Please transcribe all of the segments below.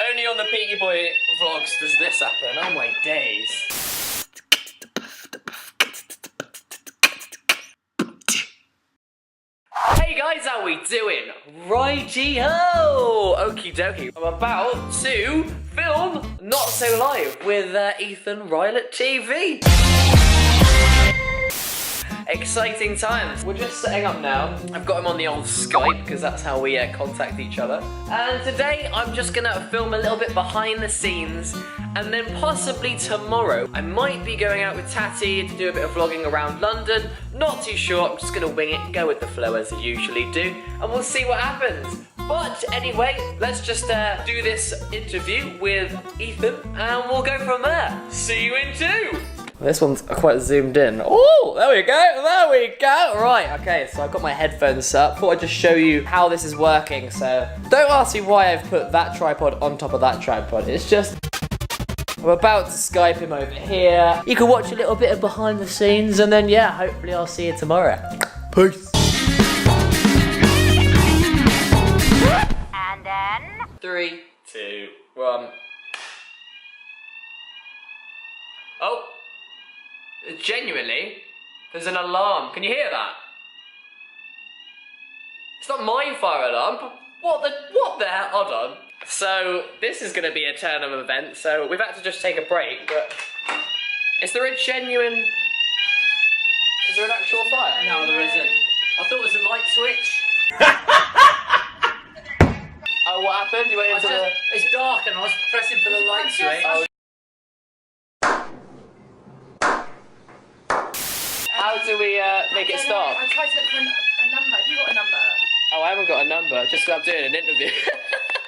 Only on the Peaky Boy vlogs does this happen. Oh my days. Hey guys, how we doing? Righty-ho! Okie dokie. I'm about to film Not So Live with Ethan Rylet TV. Exciting times. We're just setting up now. I've got him on the old Skype because that's how we contact each other. And today I'm just gonna film a little bit behind the scenes, and then possibly tomorrow I might be going out with Tatty to do a bit of vlogging around London. Not too sure, I'm just gonna wing it, go with the flow as I usually do, and we'll see what happens. But anyway, let's just do this interview with Ethan and we'll go from there. See you in 2. This one's quite zoomed in. Oh, there we go. Right, okay, so I've got my headphones up. Thought I'd just show you how this is working. So don't ask me why I've put that tripod on top of that tripod. It's just, I'm about to Skype him over here. You can watch a little bit of behind the scenes and then yeah, hopefully I'll see you tomorrow. Peace. And then 3, 2, 1. Oh. Genuinely, there's an alarm. Can you hear that? It's not my fire alarm, but what the hell? Hold on. So, this is gonna be a turn of events, so we've had to just take a break, but is there a genuine, is there an actual fire? No, there isn't. I thought it was a light switch. Oh, what happened? You went into the... It's dark and I was pressing for the light switch. Oh. How do we make it stop? I tried to look for a number. Have you got a number? Oh, I haven't got a number. Just 'cause I'm doing an interview.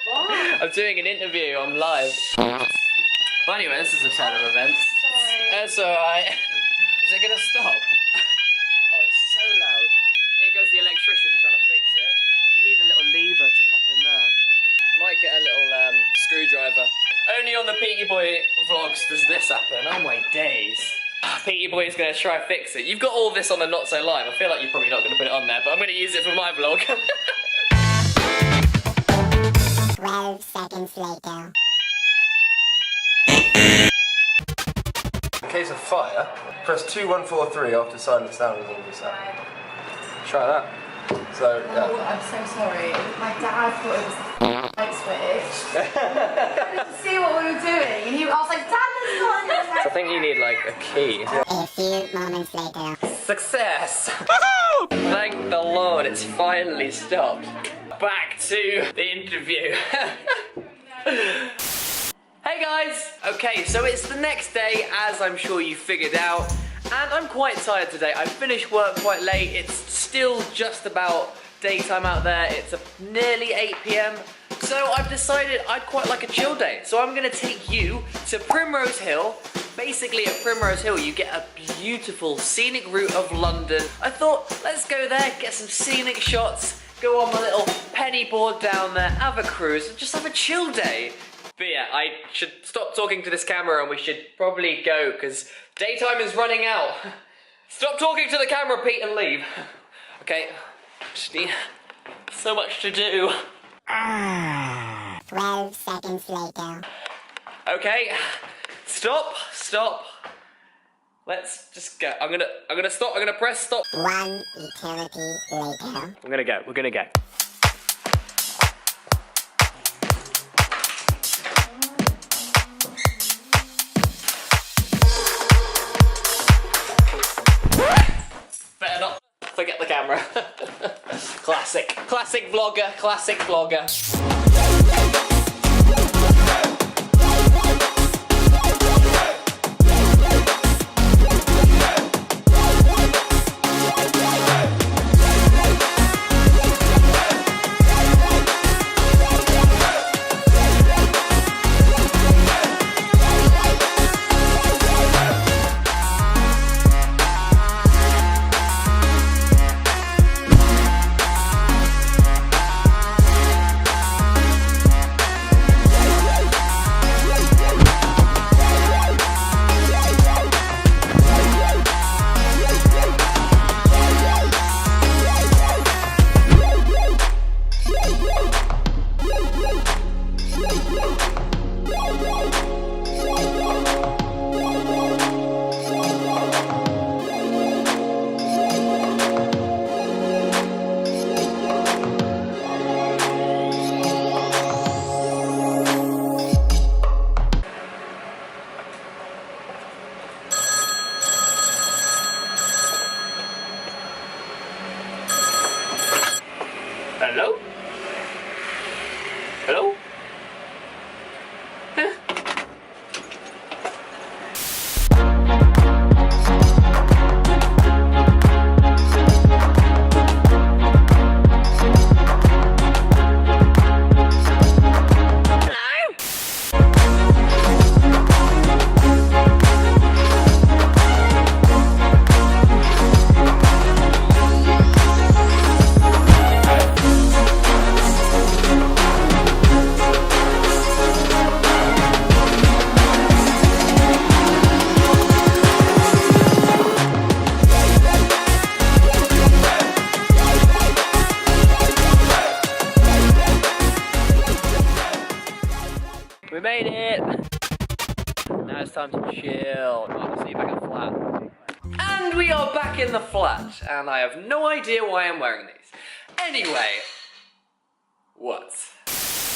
What? I'm doing an interview. I'm live. Well, anyway, this is a turn of events. Sorry. That's alright. Is it gonna stop? Oh, it's so loud. Here goes the electrician trying to fix it. You need a little lever to pop in there. I might get a little screwdriver. Only on the Peaky Boy vlogs does this happen. Oh my days. Peaky Boy is going to try and fix it. You've got all this on the Not So Live. I feel like you're probably not going to put it on there, but I'm going to use it for my vlog. 12 seconds later. In case of fire, press 2143 after silent sound is all this out. Try that. So, Oh, yeah. I'm so sorry. My dad thought it was the light switch. I wanted to see what we were doing, and I was like, Dad, there's not enough. So I think you need like a key. A few moments later. Success! Thank the Lord, it's finally stopped. Back to the interview. Hey guys! Okay, so it's the next day, as I'm sure you figured out, and I'm quite tired today. I finished work quite late. It's still just about daytime out there. It's nearly 8 PM. So I've decided I'd quite like a chill day. So I'm gonna take you to Primrose Hill. Basically at Primrose Hill you get a beautiful scenic route of London. I thought, let's go there, get some scenic shots, go on my little penny board down there, have a cruise, and just have a chill day. But yeah, I should stop talking to this camera and we should probably go because daytime is running out. Stop talking to the camera, Pete, and leave. Okay, just need so much to do. 12 seconds later. Okay, stop. Let's just go. I'm gonna stop. I'm gonna press stop. 1 eternity later. We're gonna go. Better not forget the camera. Classic vlogger. We made it! Now it's time to chill. Oh, see you back in the flat. And we are back in the flat, and I have no idea why I'm wearing these. Anyway, what?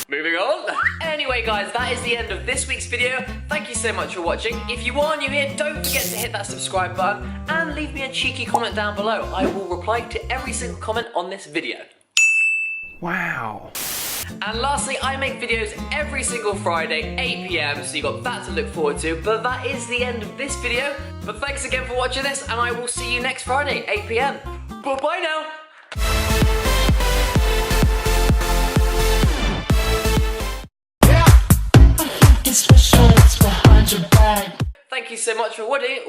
Moving on. Anyway guys, that is the end of this week's video. Thank you so much for watching. If you are new here, don't forget to hit that subscribe button and leave me a cheeky comment down below. I will reply to every single comment on this video. Wow. And lastly, I make videos every single Friday, 8 PM, so you got that to look forward to. But that is the end of this video. But thanks again for watching this, and I will see you next Friday, 8 PM. Bye-bye now. Thank you so much for watching.